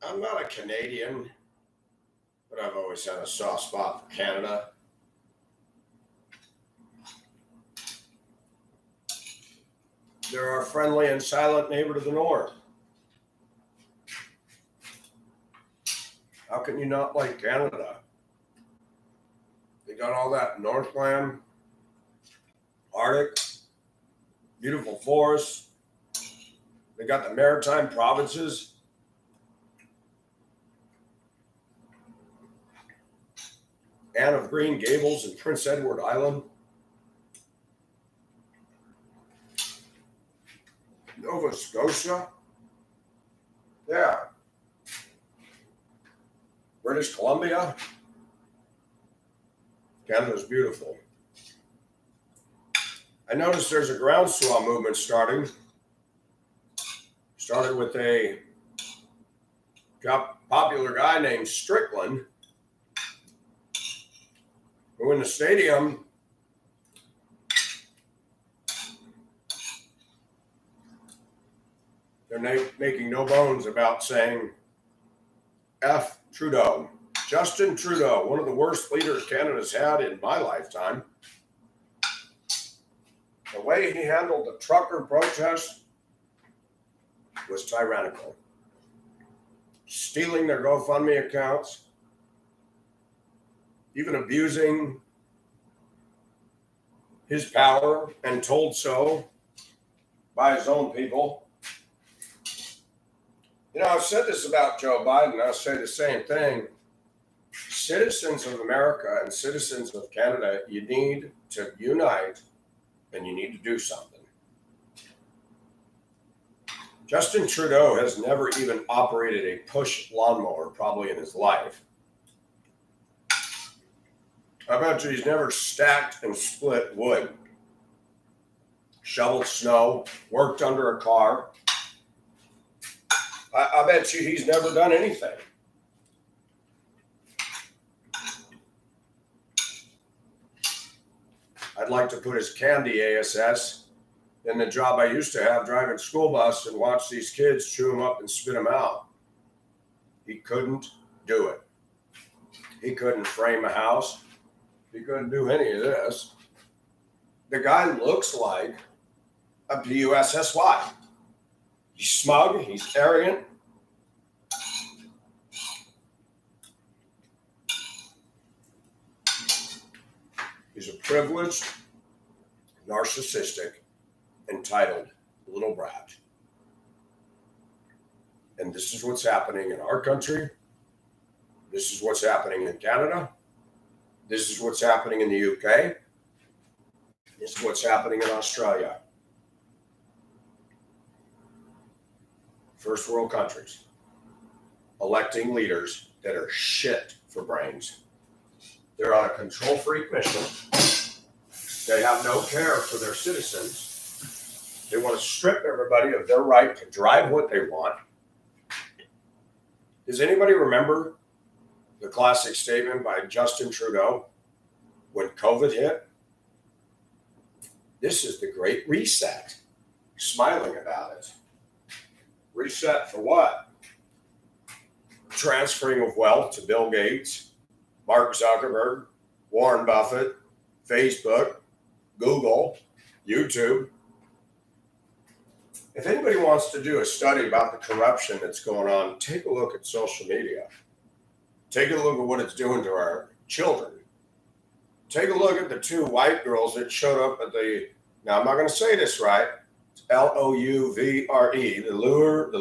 I'm not a Canadian, but I've always had a soft spot for Canada. They're our friendly and silent neighbor to the north. How can you not like Canada? They got all that Northland, Arctic, beautiful forests. They got the maritime provinces. Anne of Green Gables and Prince Edward Island. Nova Scotia. Yeah. British Columbia. Canada's beautiful. I noticed there's a groundswell movement starting. Started with a popular guy named Strickland, who in the stadium they're making no bones about saying F Trudeau. Justn Trudeau, one of the worst leaders Canada's had in my lifetime. The way he handled the trucker protest was tyrannical. Stealing their GoFundMe accounts, even abusing his power and told so by his own people. You know, I've said this about Joe Biden. I'll say the same thing. Citizens of America and citizens of Canada, you need to unite and you need to do something. Justn Trudeau has never even operated a push lawnmower probably in his life. I bet you he's never stacked and split wood, shoveled snow, worked under a car. I bet you he's never done anything. I'd like to put his candy ASS in the job I used to have, driving school bus and watch these kids chew them up and spit them out. He couldn't do it. He couldn't frame a house. He couldn't do any of this. The guy looks like a PUSSY. He's smug. He's arrogant. He's a privileged, narcissistic, entitled little brat. And this is what's happening in our country. This is what's happening in Canada. This is what's happening in the UK. This is what's happening in Australia. First world countries electing leaders that are shit for brains. They're on a control freak mission. They have no care for their citizens. They want to strip everybody of their right to drive what they want. Does anybody remember the classic statement by Justn Trudeau when COVID hit? This is the great reset. Smiling about it. Reset for what? Transferring of wealth to Bill Gates, Mark Zuckerberg, Warren Buffett, Facebook, Google, YouTube. If anybody wants to do a study about the corruption that's going on, take a look at social media. Take a look at what it's doing to our children. Take a look at the two white girls that showed up at now I'm not going to say this right, it's Louvre,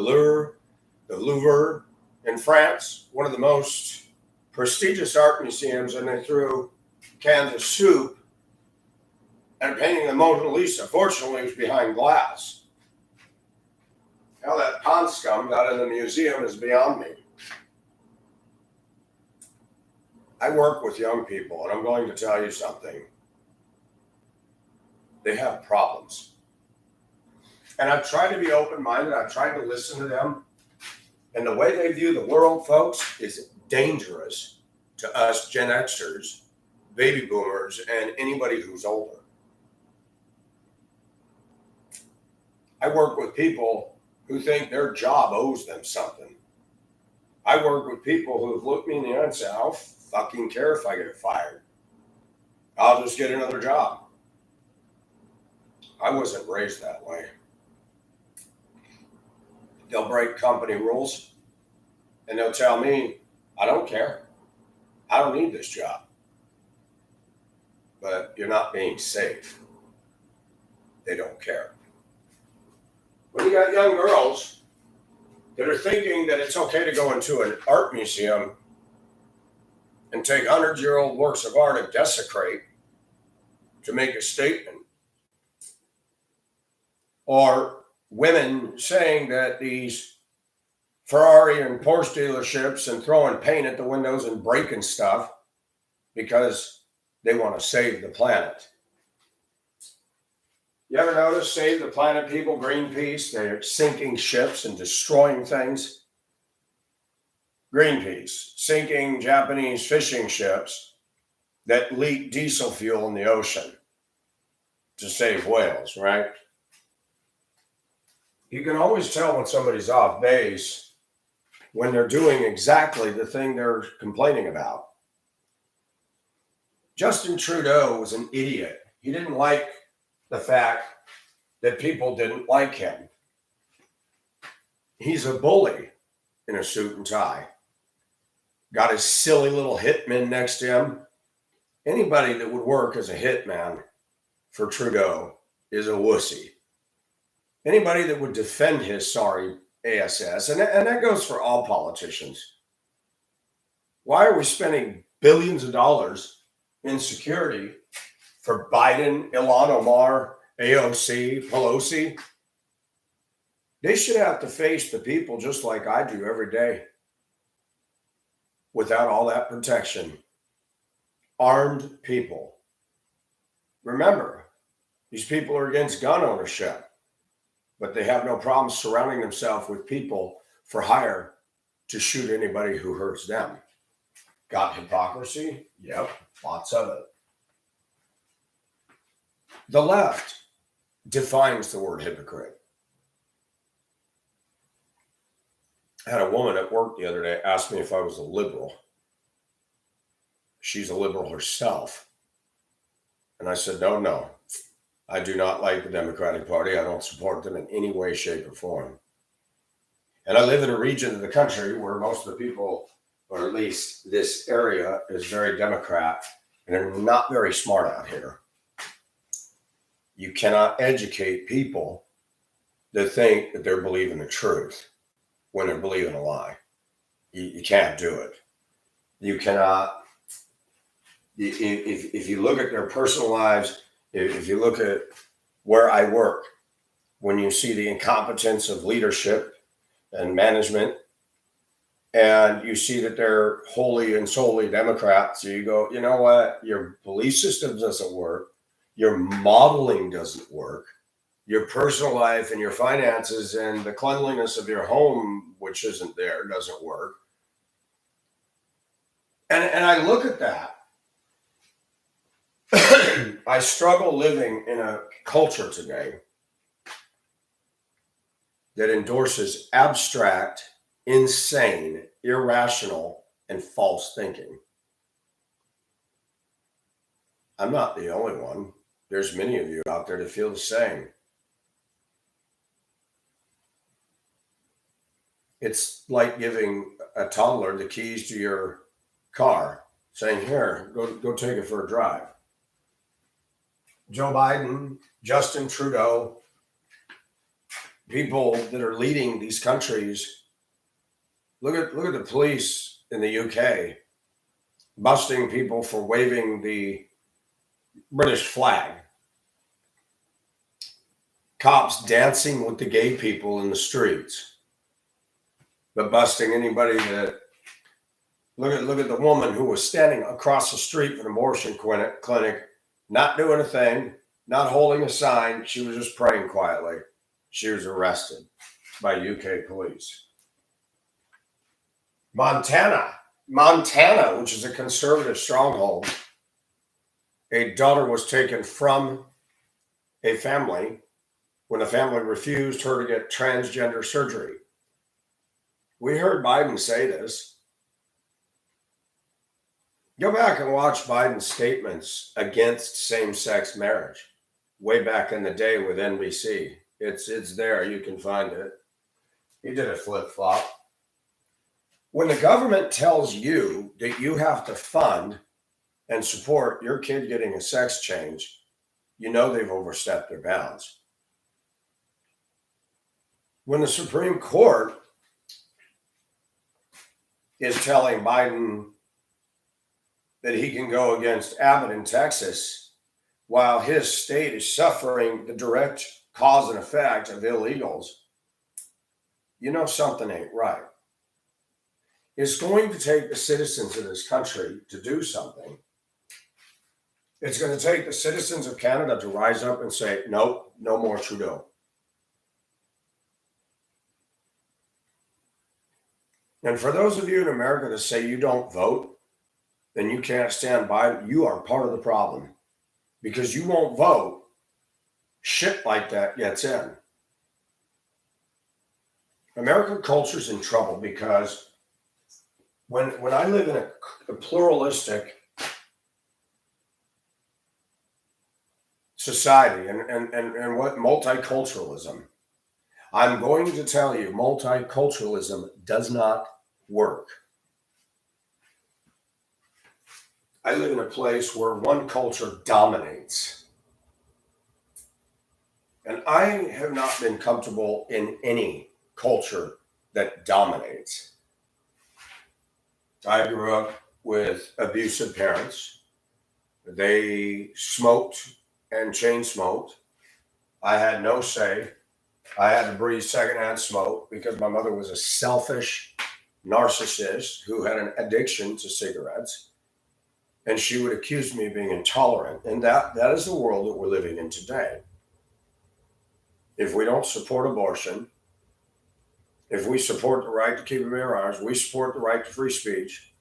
the Louvre in France, one of the most prestigious art museums, and they threw cans of soup at a painting of the Mona Lisa. Fortunately, it was behind glass. How that pond scum got in the museum is beyond me. I work with young people, and I'm going to tell you something. They have problems. And I've tried to be open-minded. I've tried to listen to them. And the way they view the world, folks, is dangerous to us Gen Xers, baby boomers, and anybody who's older. I work with people who think their job owes them something. I work with people who have looked me in the eye and said, I don't fucking care if I get fired. I'll just get another job. I wasn't raised that way. They'll break company rules and they'll tell me, I don't care. I don't need this job. But you're not being safe. They don't care. When you got young girls that are thinking that it's okay to go into an art museum and take 100-year-old works of art and desecrate to make a statement, or women saying that these Ferrari and Porsche dealerships and throwing paint at the windows and breaking stuff because they want to save the planet. You ever notice Save the Planet people, Greenpeace, they're sinking ships and destroying things? Greenpeace, sinking Japanese fishing ships that leak diesel fuel in the ocean to save whales, right? You can always tell when somebody's off base when they're doing exactly the thing they're complaining about. Justin Trudeau was an idiot. He didn't like the fact that people didn't like him. He's a bully in a suit and tie. Got his silly little hitman next to him. Anybody that would work as a hitman for Trudeau is a wussy. Anybody that would defend his sorry ASS, and that goes for all politicians. Why are we spending billions of dollars in security for Biden, Ilhan Omar, AOC, Pelosi? They should have to face the people just like I do every day without all that protection. Armed people. Remember, these people are against gun ownership, but they have no problem surrounding themselves with people for hire to shoot anybody who hurts them. Got hypocrisy? Yep, lots of it. The left defines the word hypocrite. I had a woman at work the other day ask me if I was a liberal. She's a liberal herself. And I said, no. I do not like the Democratic Party. I don't support them in any way, shape, or form. And I live in a region of the country where most of the people, or at least this area, is very Democrat, and they're not very smart out here. You cannot educate people that think that they're believing the truth when they're believing a lie. You can't do it. You cannot. If you look at their personal lives, if you look at where I work, when you see the incompetence of leadership and management, and you see that they're wholly and solely Democrats, so you go, you know what? Your belief system doesn't work. Your modeling doesn't work. Your personal life and your finances and the cleanliness of your home, which isn't there, doesn't work. And I look at that. I struggle living in a culture today that endorses abstract, insane, irrational, and false thinking. I'm not the only one. There's many of you out there that feel the same. It's like giving a toddler the keys to your car, saying, here, go take it for a drive. Joe Biden, Justin Trudeau, people that are leading these countries. Look at the police in the UK busting people for waving the British flag. Cops dancing with the gay people in the streets, but busting anybody that. Look at the woman who was standing across the street from an abortion clinic, not doing a thing, not holding a sign. She was just praying quietly. She was arrested by UK police. Montana, which is a conservative stronghold, a daughter was taken from a family when the family refused her to get transgender surgery. We heard Biden say this. Go back and watch Biden's statements against same-sex marriage way back in the day with NBC. It's there. You can find it. He did a flip-flop. When the government tells you that you have to fund and support your kid getting a sex change, you know they've overstepped their bounds. When the Supreme Court is telling Biden that he can go against Abbott in Texas while his state is suffering the direct cause and effect of illegals, you know something ain't right. It's going to take the citizens of this country to do something. It's going to take the citizens of Canada to rise up and say, nope, no more Trudeau. And for those of you in America that say you don't vote, then you can't stand by, you are part of the problem. Because you won't vote, shit like that gets in. American culture's in trouble because when I live in a pluralistic society and what multiculturalism, I'm going to tell you, multiculturalism does not work. I live in a place where one culture dominates. And I have not been comfortable in any culture that dominates. I grew up with abusive parents. They smoked and chain smoked. I had no say. I had to breathe secondhand smoke because my mother was a selfish narcissist who had an addiction to cigarettes. And she would accuse me of being intolerant. And that is the world that we're living in today. If we don't support abortion, if we support the right to keep and bear arms, we support the right to free speech.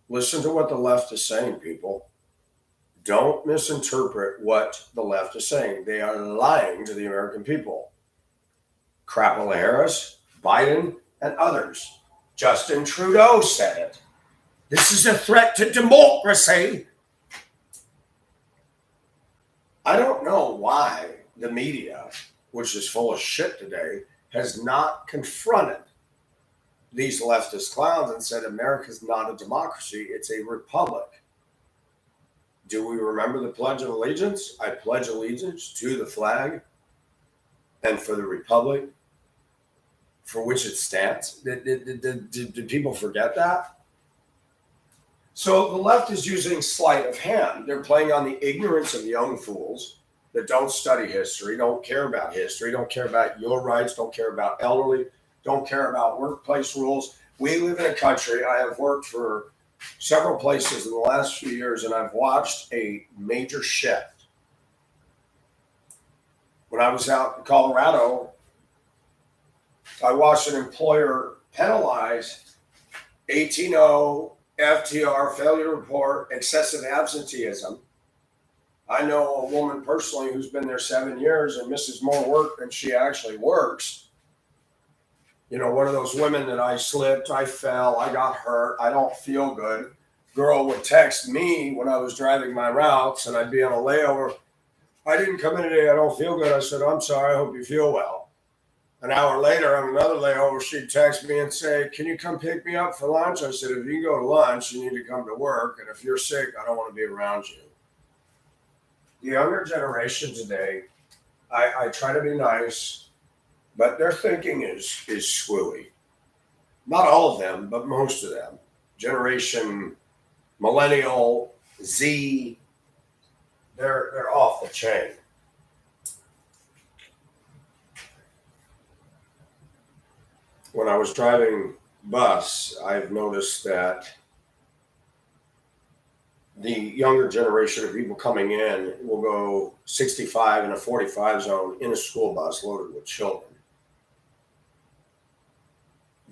Listen to what the left is saying, people. Don't misinterpret what the left is saying. They are lying to the American people. Kamala Harris, Biden, and others. Justin Trudeau said it. This is a threat to democracy. I don't know why the media, which is full of shit today, has not confronted these leftist clowns and said America's not a democracy, it's a republic. Do we remember the Pledge of Allegiance? I pledge allegiance to the flag and for the republic for which it stands. Did people forget that? So the left is using sleight of hand. They're playing on the ignorance of young fools that don't study history, don't care about history, don't care about your rights, don't care about elderly, don't care about workplace rules. We live in a country, I have worked for several places in the last few years, and I've watched a major shift. When I was out in Colorado, I watched an employer penalize 18-0 FTR, failure to report, excessive absenteeism. I know a woman personally who's been there 7 years and misses more work than she actually works. You know, one of those women that I slipped, I fell, I got hurt, I don't feel good. Girl would text me when I was driving my routes and I'd be on a layover. I didn't come in today, I don't feel good. I said, I'm sorry, I hope you feel well. An hour later, on another layover, she'd text me and say, can you come pick me up for lunch? I said, if you can go to lunch, you need to come to work. And if you're sick, I don't want to be around you. The younger generation today, I try to be nice, but their thinking is screwy. Not all of them, but most of them. Generation Millennial, Z, they're off the chain. When I was driving bus, I've noticed that the younger generation of people coming in will go 65 in a 45 zone in a school bus loaded with children.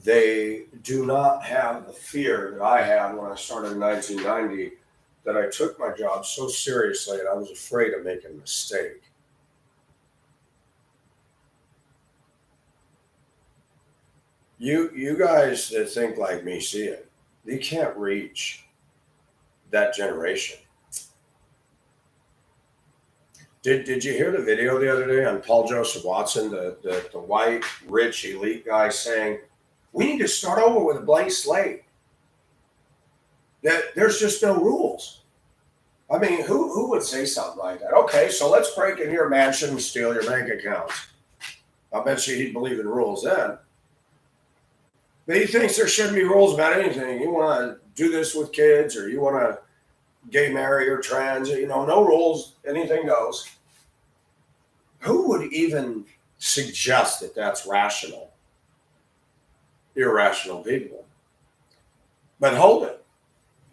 They do not have the fear that I had when I started in 1990, that I took my job so seriously and I was afraid of making a mistake. You guys that think like me see it. You can't reach that generation. Did you hear the video the other day on Paul Joseph Watson, the white, rich, elite guy saying, we need to start over with a blank slate? That there's just no rules. I mean, who would say something like that? Okay, so let's break in your mansion and steal your bank accounts. I bet you he'd believe in rules then. But he thinks there shouldn't be rules about anything. You want to do this with kids, or you want to gay marry or trans, no rules, anything goes. Who would even suggest that that's rational? Irrational people. But hold it.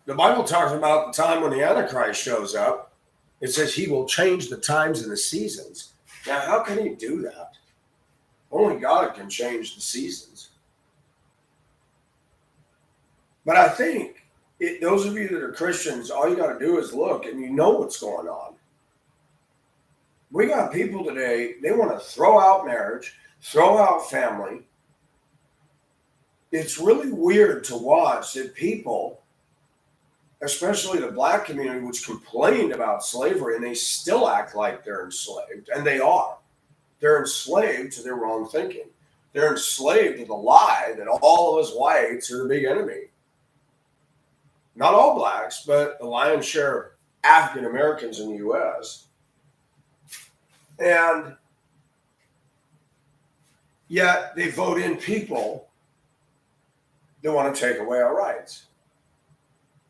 The Bible talks about the time when the Antichrist shows up. It says he will change the times and the seasons. Now, how can he do that? Only God can change the seasons. But I think those of you that are Christians, all you got to do is look, and you know what's going on. We got people today, they want to throw out marriage, throw out family. It's really weird to watch that people, especially the black community, which complained about slavery, and they still act like they're enslaved, and they are. They're enslaved to their wrong thinking. They're enslaved to the lie that all of us whites are the big enemy. Not all blacks, but the lion's share of African Americans in the U.S. And yet they vote in people that want to take away our rights.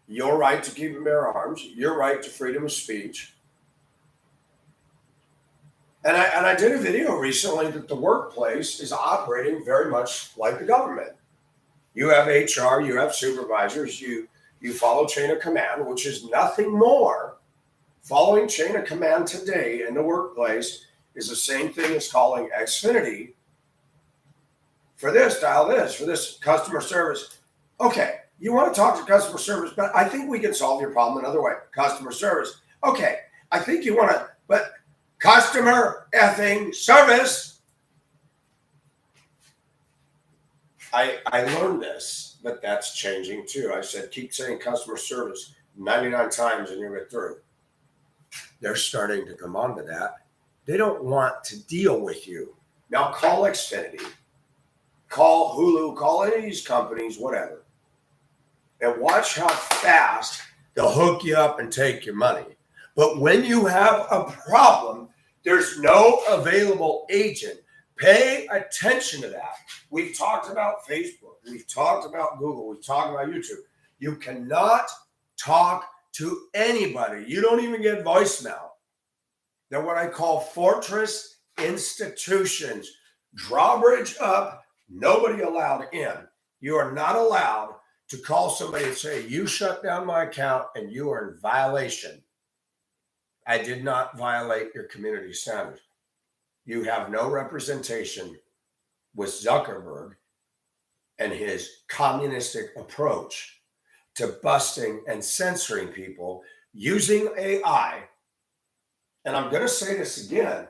Your right to keep and bear arms, your right to freedom of speech. And I did a video recently that the workplace is operating very much like the government. You have HR, you have supervisors, you follow chain of command, which is nothing more. Following chain of command today in the workplace is the same thing as calling Xfinity. For this, dial this. For this, customer service. Okay, you want to talk to customer service, but I think we can solve your problem another way. Customer service. Okay, I think you want to, but customer effing service. I learned this, but that's changing too. I said, keep saying customer service 99 times and you'll get through. They're starting to come on to that. They don't want to deal with you. Now call Xfinity, call Hulu, call any of these companies, whatever. And watch how fast they'll hook you up and take your money. But when you have a problem, there's no available agent. Pay attention to that. We've talked about Facebook. We've talked about Google. We've talked about YouTube. You cannot talk to anybody. You don't even get voicemail. They're what I call fortress institutions. Drawbridge up, nobody allowed in. You are not allowed to call somebody and say, you shut down my account and you are in violation. I did not violate your community standards. You have no representation with Zuckerberg and his communistic approach to busting and censoring people using AI. And I'm going to say this again.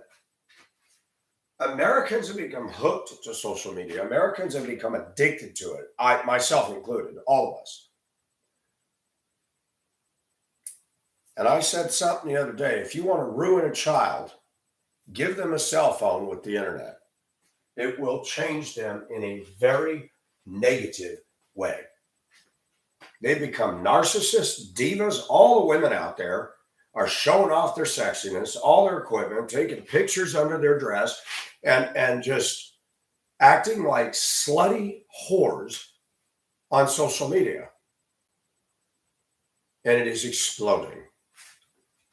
Americans have become hooked to social media. Americans have become addicted to it. I, myself included, all of us. And I said something the other day. If you want to ruin a child, give them a cell phone with the internet. It will change them in a very negative way. They become narcissists, divas. All the women out there are showing off their sexiness, all their equipment, taking pictures under their dress, and just acting like slutty whores on social media. And it is exploding.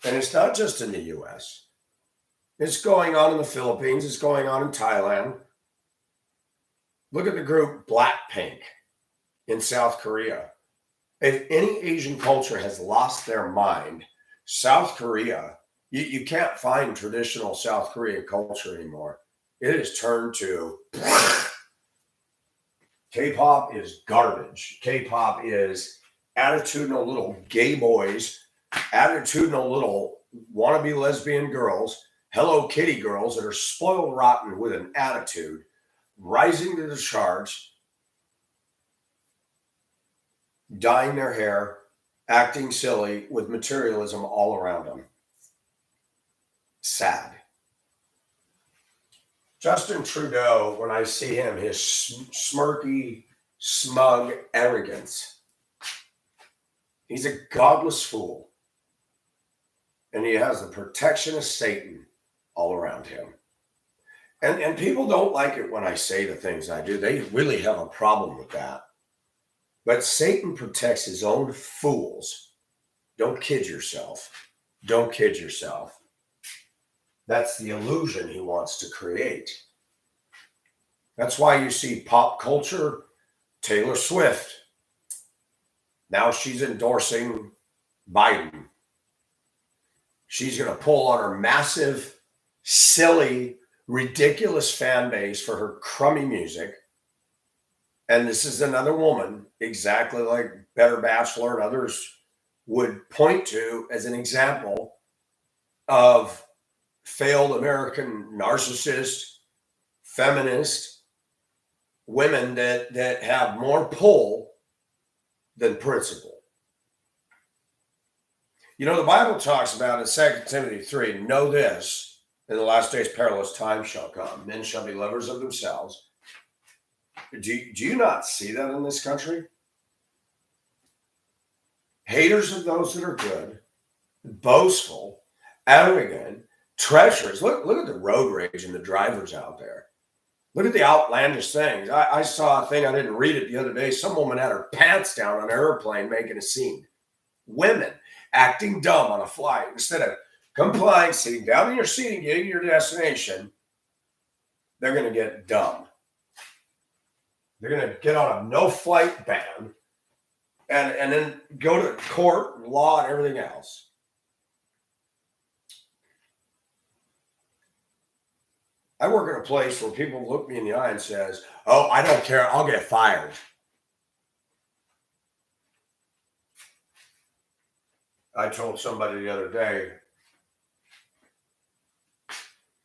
And it's not just in the U.S. It's going on in the Philippines. It's going on in Thailand. Look at the group Blackpink in South Korea. If any Asian culture has lost their mind, South Korea, you can't find traditional South Korean culture anymore. It has turned to K-pop is garbage. K-pop is attitudinal little gay boys, attitudinal little wannabe lesbian girls, Hello Kitty girls that are spoiled rotten with an attitude, rising to the charts, dyeing their hair, acting silly with materialism all around them. Sad. Justin Trudeau, when I see him, his smirky, smug arrogance, he's a godless fool. And he has the protection of Satan all around him. And people don't like it when I say the things I do. They really have a problem with that. But Satan protects his own fools. Don't kid yourself. Don't kid yourself. That's the illusion he wants to create. That's why you see pop culture, Taylor Swift. Now she's endorsing Biden. She's going to pull on her massive, silly, ridiculous fan base for her crummy music. And this is another woman, exactly like Better Bachelor and others would point to as an example of failed American narcissist, feminist women that have more pull than principle. You know, the Bible talks about in 2 Timothy 3, know this, in the last days perilous times shall come. Men shall be lovers of themselves. Do you not see that in this country? Haters of those that are good, boastful, arrogant, treacherous. Look at the road rage and the drivers out there. Look at the outlandish things. I saw a thing, I didn't read it the other day. Some woman had her pants down on an airplane making a scene. Women acting dumb on a flight. Instead of complying, sitting down in your seat and getting to your destination, they're going to get dumb. They're going to get on a no-flight ban and then go to court and law and everything else. I work in a place where people look me in the eye and says, oh, I don't care, I'll get fired. I told somebody the other day,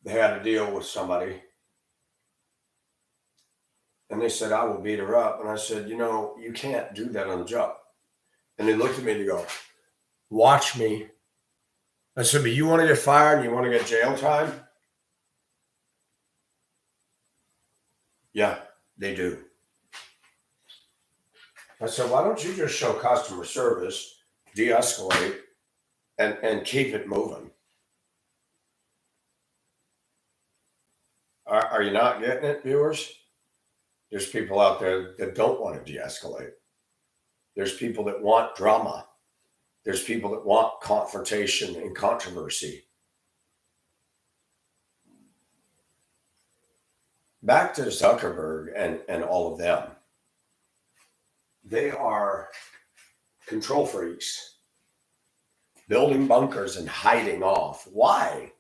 they had a deal with somebody. And they said, I will beat her up. And I said, you know, you can't do that on the job. And they looked at me and they go, watch me. I said, but you want to get fired and you want to get jail time? Yeah, they do. I said, why don't you just show customer service, de-escalate, and keep it moving? Are you not getting it, viewers? There's people out there that don't want to de-escalate. There's people that want drama. There's people that want confrontation and controversy. Back to Zuckerberg and all of them. They are control freaks, building bunkers and hiding off. Why?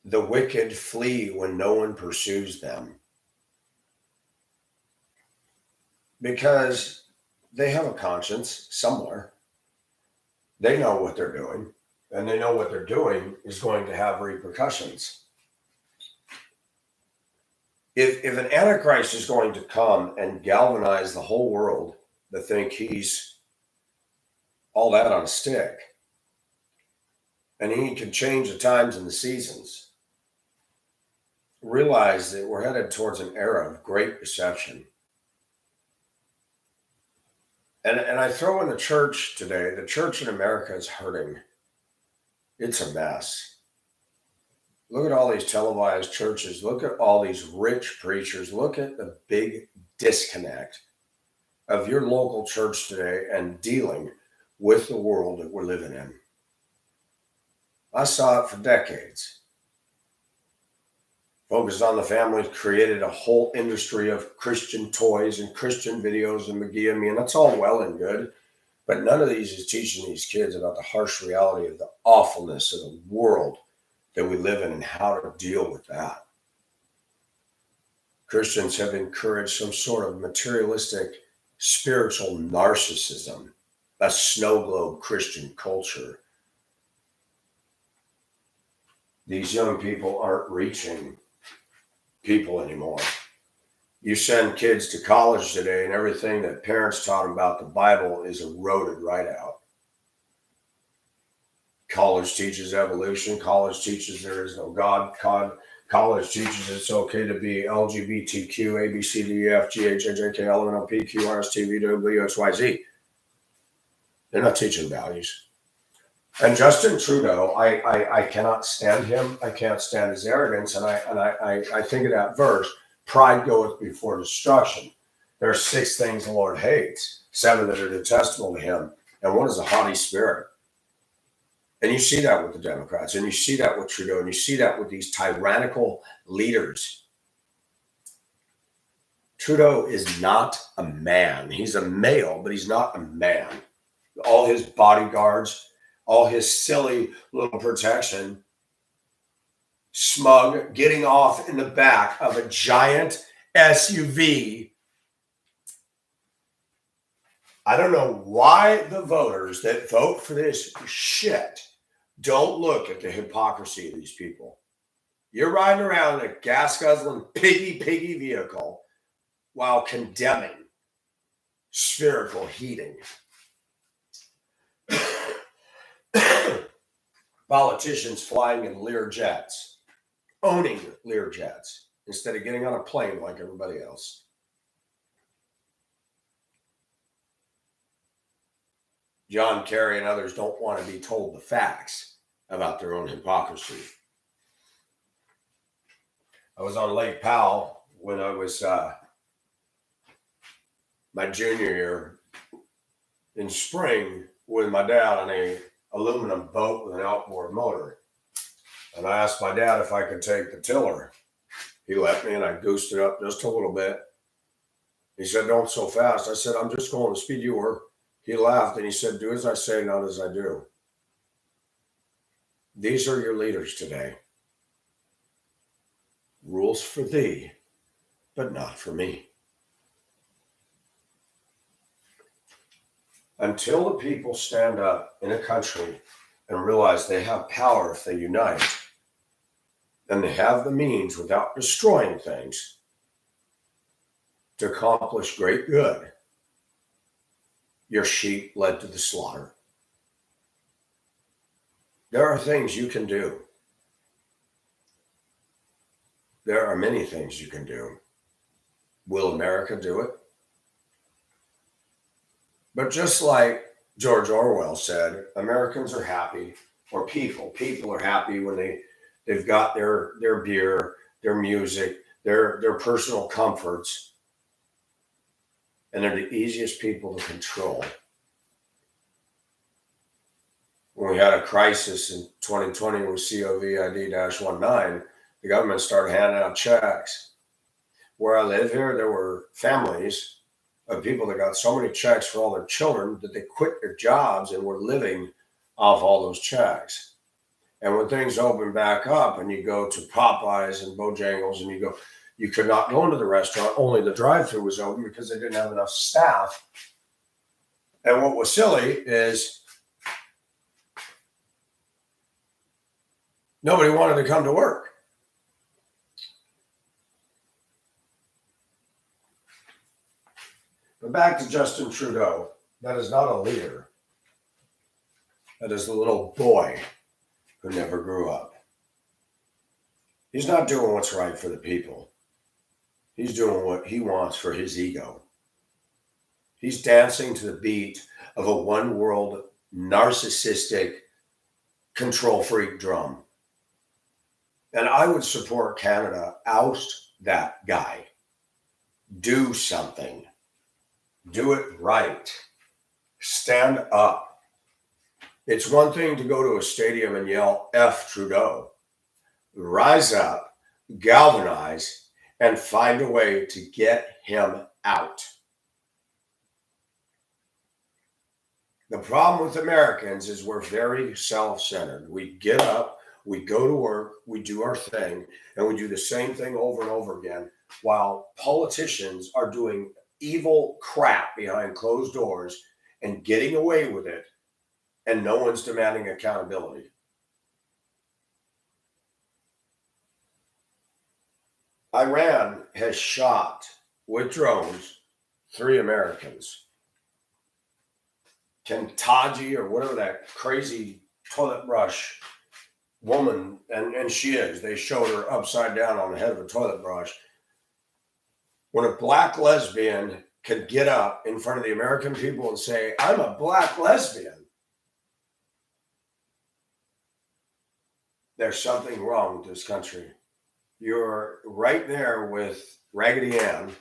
The wicked flee when no one pursues them. Because they have a conscience somewhere. They know what they're doing, and they know what they're doing is going to have repercussions. If an Antichrist is going to come and galvanize the whole world to think he's all that on a stick, and he can change the times and the seasons, realize that we're headed towards an era of great deception. And I throw in the church today. The church in America is hurting. It's a mess. Look at all these televised churches. Look at all these rich preachers. Look at the big disconnect of your local church today and dealing with the world that we're living in. I saw it for decades. Focused on the Family, created a whole industry of Christian toys and Christian videos and McGee and me, and that's all well and good. But none of these is teaching these kids about the harsh reality of the awfulness of the world that we live in and how to deal with that. Christians have encouraged some sort of materialistic spiritual narcissism, a snow globe Christian culture. These young people aren't reaching people anymore. You send kids to college today, and everything that parents taught them about the Bible is eroded right out. College teaches evolution. College teaches there is no God. College teaches it's okay to be LGBTQ, A, B, C, D, E, F, G, H, I, J, K, L, M, N, O, P, Q, R, S, T, V, W, X, Y, Z. They're not teaching values. And Justin Trudeau, I cannot stand him. I can't stand his arrogance. And I think of that verse, pride goeth before destruction. There are 6 things the Lord hates, 7 that are detestable to him. And one is a haughty spirit. And you see that with the Democrats, and you see that with Trudeau, and you see that with these tyrannical leaders. Trudeau is not a man. He's a male, but he's not a man. All his bodyguards, all his silly little protection, smug, getting off in the back of a giant SUV. I don't know why the voters that vote for this shit don't look at the hypocrisy of these people. You're riding around in a gas-guzzling piggy vehicle while condemning spherical heating. Politicians flying in Lear jets, owning Lear jets, instead of getting on a plane like everybody else. John Kerry and others don't want to be told the facts about their own hypocrisy. I was on Lake Powell when I was my junior year in spring with my dad on a aluminum boat with an outboard motor. And I asked my dad if I could take the tiller. He let me, and I goosed it up just a little bit. He said, "Don't so fast." I said, "I'm just going the speed you were." He laughed and he said, "Do as I say, not as I do." These are your leaders today. Rules for thee, but not for me. Until the people stand up in a country and realize they have power if they unite, and they have the means without destroying things to accomplish great good, your sheep led to the slaughter. There are things you can do. There are many things you can do. Will America do it? But just like George Orwell said, Americans are happy, or people are happy when they've got their beer, their music, their personal comforts, and they're the easiest people to control. When we had a crisis in 2020 with COVID-19, the government started handing out checks. Where I live here, there were families of people that got so many checks for all their children that they quit their jobs and were living off all those checks. And when things opened back up and you go to Popeyes and Bojangles and you could not go into the restaurant, only the drive-thru was open because they didn't have enough staff. And what was silly is nobody wanted to come to work. But back to Justin Trudeau, that is not a leader. That is the little boy who never grew up. He's not doing what's right for the people. He's doing what he wants for his ego. He's dancing to the beat of a one world, narcissistic, control freak drum. And I would support Canada. Oust that guy. Do something. Do it right. Stand up. It's one thing to go to a stadium and yell, "F Trudeau." Rise up, galvanize, and find a way to get him out. The problem with Americans is we're very self-centered. We get up, we go to work, we do our thing, and we do the same thing over and over again, while politicians are doing evil crap behind closed doors and getting away with it, and no one's demanding accountability. Iran has shot with drones 3 Americans. Kentaji or whatever that crazy toilet brush woman, and she is. They showed her upside down on the head of a toilet brush. When a black lesbian could get up in front of the American people and say, I'm a black lesbian, there's something wrong with this country. You're right there with Raggedy Ann,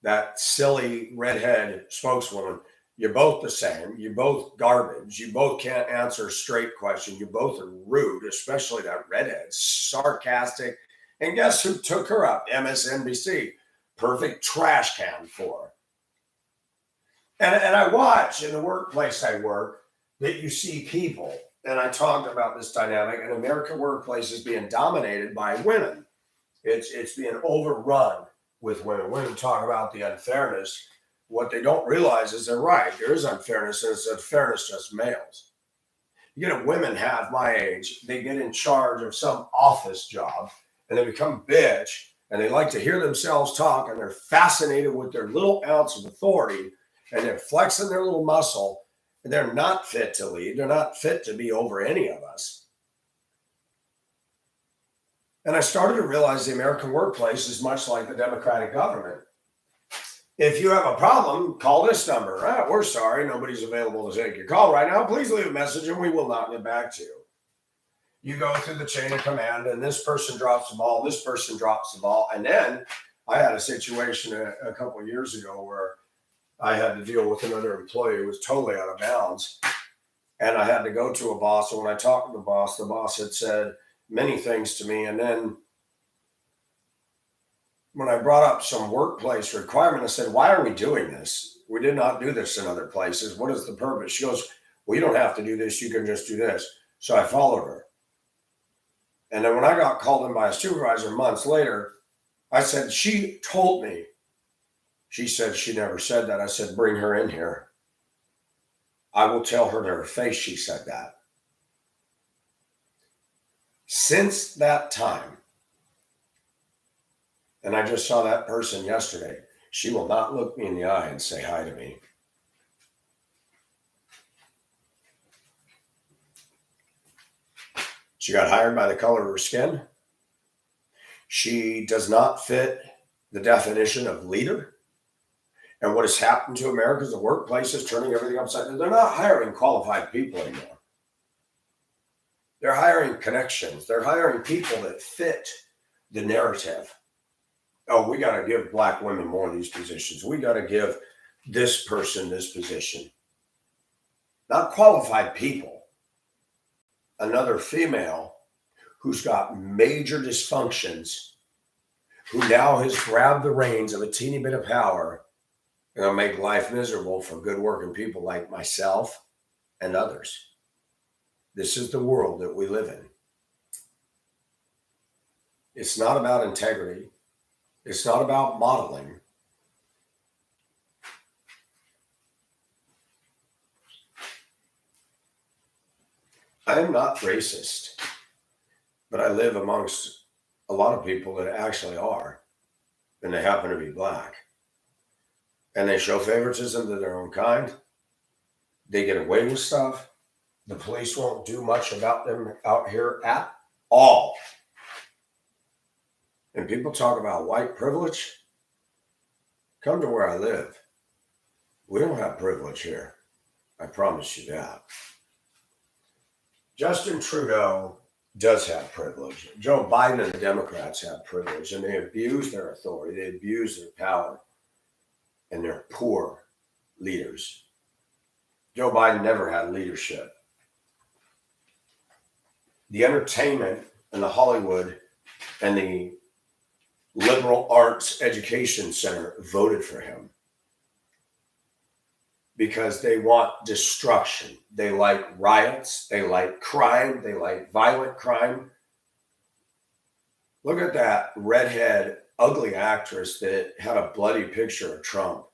that silly redhead spokeswoman. You're both the same. You're both garbage. You both can't answer a straight question. You both are rude, especially that redhead, sarcastic. And guess who took her up? MSNBC. Perfect trash can for her. And I watch in the workplace I work that you see people, and I talked about this dynamic, and American workplace is being dominated by women. It's being overrun with women. Women talk about the unfairness. What they don't realize is they're right. There is unfairness, and it's unfairness just males. You get women half my age, they get in charge of some office job, and they become bitch, and they like to hear themselves talk, and they're fascinated with their little ounce of authority, and they're flexing their little muscle, and they're not fit to lead. They're not fit to be over any of us. And I started to realize the American workplace is much like the Democratic government. If you have a problem, call this number. We're sorry, nobody's available to take your call right now. Please leave a message and we will not get back to you. You go through the chain of command and this person drops the ball, this person drops the ball. And then I had a situation a couple of years ago where I had to deal with another employee who was totally out of bounds. And I had to go to a boss. And when I talked to the boss had said many things to me. And then when I brought up some workplace requirement, I said, why are we doing this? We did not do this in other places. What is the purpose? She goes, well, you don't have to do this. You can just do this. So I followed her. And then when I got called in by a supervisor months later, I said, she told me. She said she never said that. I said, bring her in here. I will tell her to her face she said that. Since that time, and I just saw that person yesterday, she will not look me in the eye and say hi to me. She got hired by the color of her skin. She does not fit the definition of leader. And what has happened to America is the workplace is turning everything upside down. They're not hiring qualified people anymore. They're hiring connections. They're hiring people that fit the narrative. Oh, we got to give black women more of these positions. We got to give this person this position. Not qualified people. Another female who's got major dysfunctions, who now has grabbed the reins of a teeny bit of power, and will make life miserable for good working people like myself and others. This is the world that we live in. It's not about integrity. It's not about modeling. I am not racist, but I live amongst a lot of people that actually are, and they happen to be black. And they show favoritism to their own kind. They get away with stuff. The police won't do much about them out here at all. And people talk about white privilege. Come to where I live. We don't have privilege here. I promise you that. Justin Trudeau does have privilege. Joe Biden and the Democrats have privilege, and they abuse their authority. They abuse their power, and they're poor leaders. Joe Biden never had leadership. The entertainment and the Hollywood and the liberal arts education center voted for him because they want destruction. They like riots. They like crime. They like violent crime. Look at that redhead, ugly actress that had a bloody picture of Trump.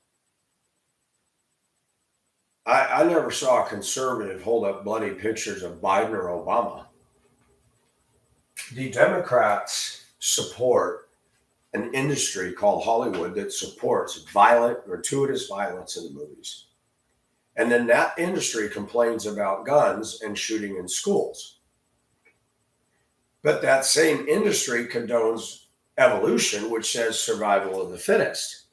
I never saw a conservative hold up bloody pictures of Biden or Obama. The Democrats support an industry called Hollywood that supports violent, gratuitous violence in the movies. And then that industry complains about guns and shooting in schools. But that same industry condones evolution, which says survival of the fittest.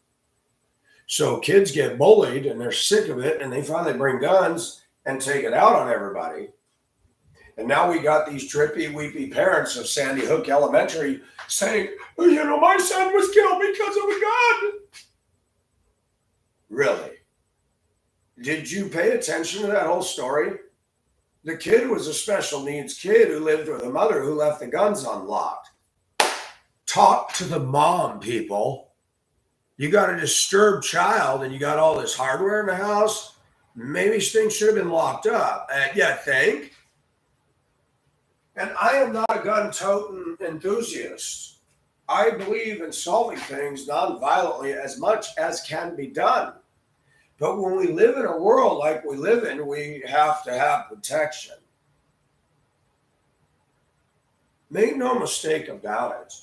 So kids get bullied and they're sick of it and they finally bring guns and take it out on everybody. And now we got these drippy, weepy parents of Sandy Hook Elementary saying, my son was killed because of a gun. Really? Did you pay attention to that whole story? The kid was a special needs kid who lived with a mother who left the guns unlocked. Talk to the mom, people. You got a disturbed child and you got all this hardware in the house. Maybe things should have been locked up. You think? And I am not a gun-toting enthusiast. I believe in solving things non-violently as much as can be done. But when we live in a world like we live in, we have to have protection. Make no mistake about it.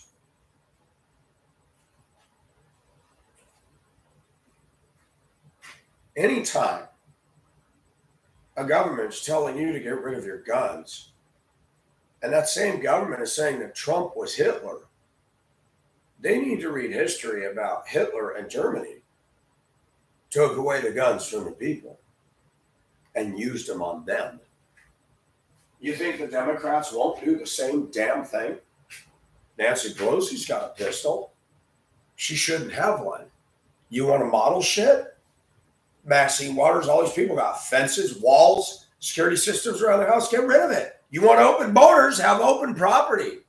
Anytime a government's telling you to get rid of your guns, and that same government is saying that Trump was Hitler, they need to read history about Hitler and Germany. Took away the guns from the people and used them on them. You think the Democrats won't do the same damn thing? Nancy Pelosi's got a pistol. She shouldn't have one. You want to model shit? Maxine Waters, all these people got fences, walls, security systems around their house. Get rid of it. You want open borders? Have open property.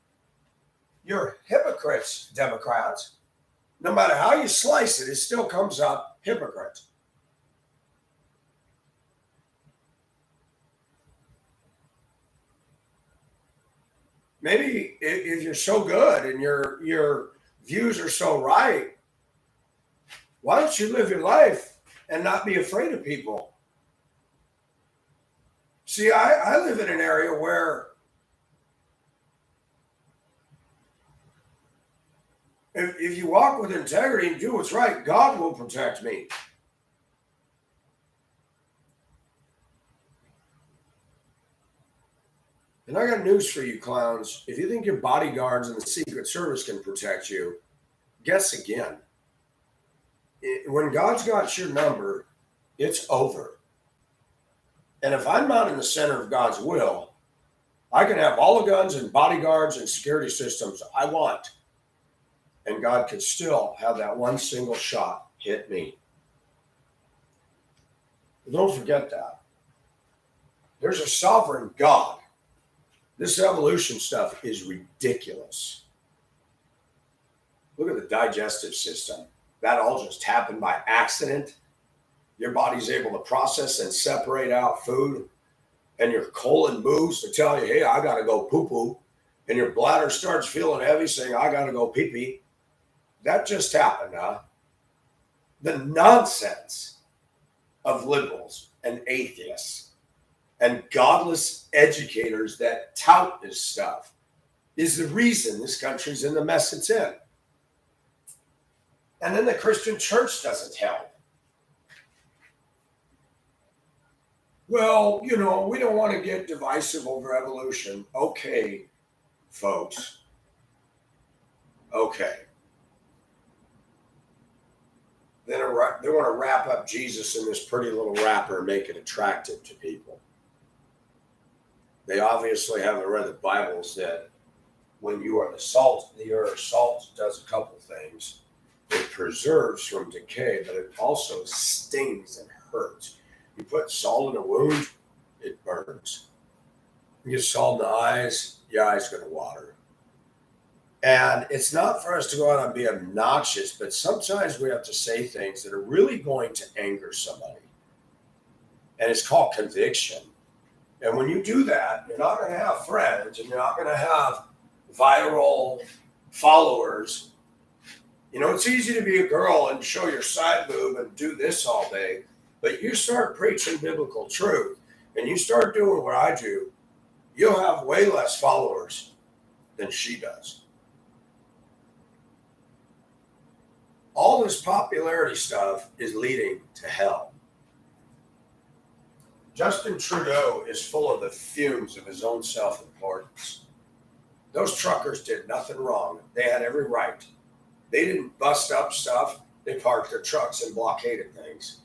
You're hypocrites, Democrats. No matter how you slice it, it still comes up hypocrites. Maybe if you're so good and your views are so right, why don't you live your life and not be afraid of people? See, I live in an area where if you walk with integrity and do what's right, God will protect me. And I got news for you, clowns. If you think your bodyguards and the Secret Service can protect you, guess again. When God's got your number, it's over. And if I'm not in the center of God's will, I can have all the guns and bodyguards and security systems I want. And God could still have that one single shot hit me. But don't forget that. There's a sovereign God. This evolution stuff is ridiculous. Look at the digestive system. That all just happened by accident. Your body's able to process and separate out food. And your colon moves to tell you, hey, I got to go poo-poo. And your bladder starts feeling heavy, saying, I got to go pee-pee. That just happened, huh? The nonsense of liberals and atheists and godless educators that tout this stuff is the reason this country's in the mess it's in. And then the Christian church doesn't help. Well, we don't want to get divisive over evolution. Okay, folks. Okay. Then they want to wrap up Jesus in this pretty little wrapper and make it attractive to people. They obviously haven't read the Bibles that when you are the salt of the earth, salt does a couple things. It preserves from decay, but it also stings and hurts. You put salt in a wound, it burns. You get salt in the eyes, your eyes going to water. And it's not for us to go out and be obnoxious, but sometimes we have to say things that are really going to anger somebody. And it's called conviction. And when you do that, you're not going to have friends and you're not going to have viral followers. It's easy to be a girl and show your side boob and do this all day, but you start preaching biblical truth and you start doing what I do, you'll have way less followers than she does. All this popularity stuff is leading to hell. Justin Trudeau is full of the fumes of his own self-importance. Those truckers did nothing wrong. They had every right. They didn't bust up stuff. They parked their trucks and blockaded things.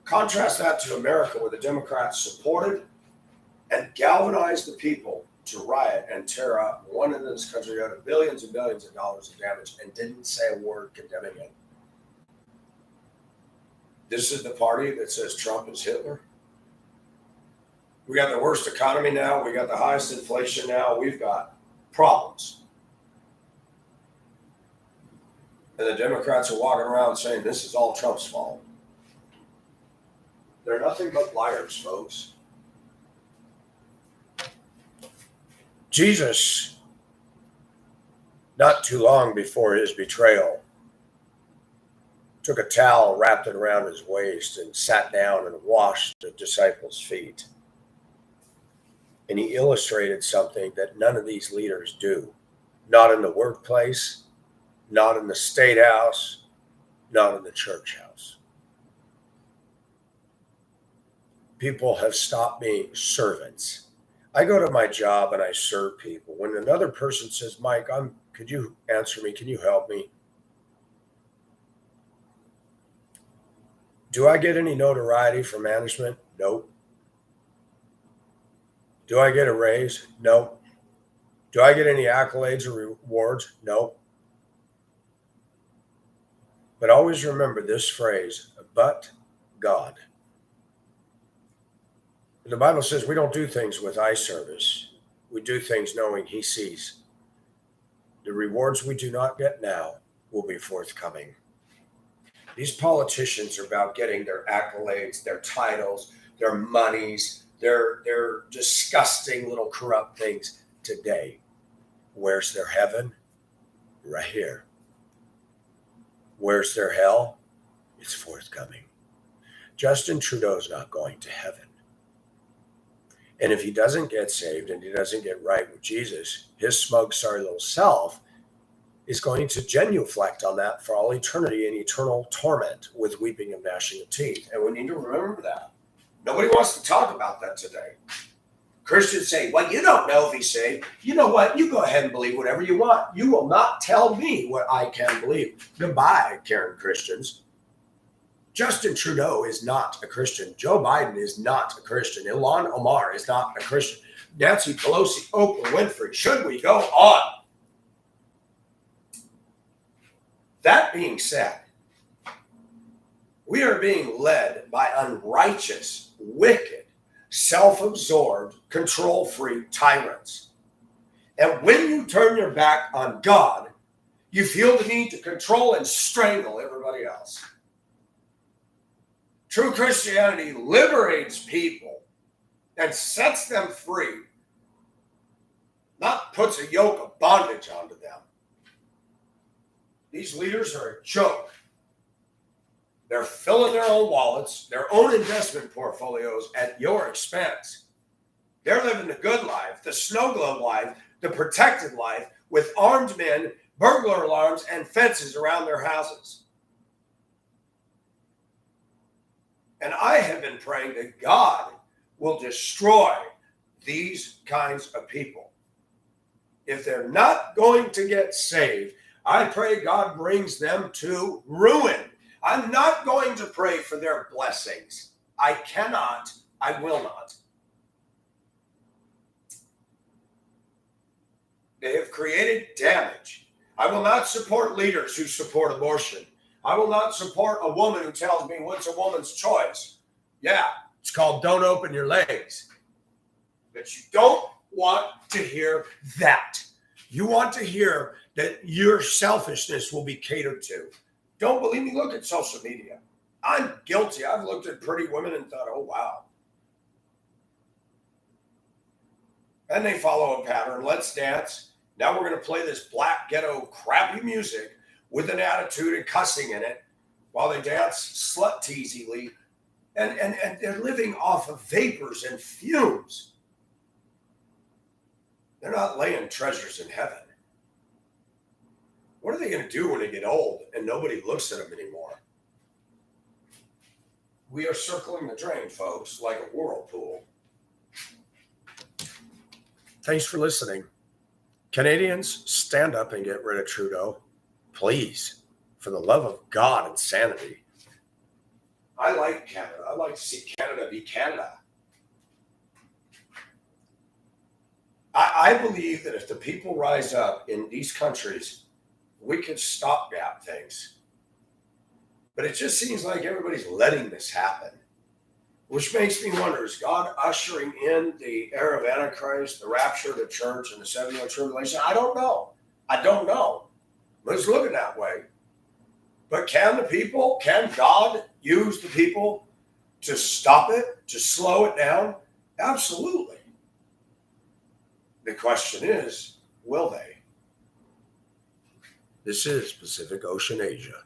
Contrast that to America, where the Democrats supported and galvanized the people to riot and tear up one end of this country out of billions and billions of dollars of damage and didn't say a word condemning it. This is the party that says Trump is Hitler. We got the worst economy now. We got the highest inflation now. We've got problems. And the Democrats are walking around saying this is all Trump's fault. They're nothing but liars, folks. Jesus, not too long before his betrayal, took a towel, wrapped it around his waist, and sat down and washed the disciples' feet. And he illustrated something that none of these leaders do. Not in the workplace, not in the state house, not in the church house. People have stopped being servants. I go to my job and I serve people. When another person says, Mike, could you answer me? Can you help me? Do I get any notoriety from management? Nope. Do I get a raise? Nope. Do I get any accolades or rewards? Nope. But always remember this phrase, but God. The Bible says we don't do things with eye service. We do things knowing he sees. The rewards we do not get now will be forthcoming. These politicians are about getting their accolades, their titles, their monies, their disgusting little corrupt things today. Where's their heaven? Right here. Where's their hell? It's forthcoming. Justin Trudeau's not going to heaven. And if he doesn't get saved and he doesn't get right with Jesus, his smug, sorry little self is going to genuflect on that for all eternity in eternal torment with weeping and gnashing of teeth. And we need to remember that. Nobody wants to talk about that today. Christians say, well, you don't know if he's saved. You know what? You go ahead and believe whatever you want. You will not tell me what I can believe. Goodbye, Karen Christians. Justin Trudeau is not a Christian. Joe Biden is not a Christian. Ilhan Omar is not a Christian. Nancy Pelosi, Oprah Winfrey. Should we go on? That being said, we are being led by unrighteous, wicked, self-absorbed, control-freak tyrants. And when you turn your back on God, you feel the need to control and strangle everybody else. True Christianity liberates people and sets them free, not puts a yoke of bondage onto them. These leaders are a joke. They're filling their own wallets, their own investment portfolios at your expense. They're living the good life, the snow globe life, the protected life with armed men, burglar alarms, and fences around their houses. And I have been praying that God will destroy these kinds of people. If they're not going to get saved, I pray God brings them to ruin. I'm not going to pray for their blessings. I cannot, I will not. They have created damage. I will not support leaders who support abortion. I will not support a woman who tells me what's a woman's choice. Yeah, it's called don't open your legs. But you don't want to hear that. You want to hear that your selfishness will be catered to. Don't believe me? Look at social media. I'm guilty. I've looked at pretty women and thought, oh, wow. And they follow a pattern. Let's dance. Now we're going to play this black ghetto crappy music with an attitude and cussing in it while they dance slut-teasingly. And they're living off of vapors and fumes. They're not laying treasures in heaven. What are they going to do when they get old and nobody looks at them anymore? We are circling the drain, folks, like a whirlpool. Thanks for listening. Canadians, stand up and get rid of Trudeau. Please, for the love of God and sanity. I like Canada. I like to see Canada be Canada. I believe that if the people rise up in these countries, we could stopgap things. But it just seems like everybody's letting this happen, which makes me wonder, is God ushering in the era of Antichrist, the rapture of the church, and the 7-year tribulation? I don't know. But it's looking that way. But can God use the people to stop it, to slow it down? Absolutely. The question is, will they? This is Pacific Ocean Asia.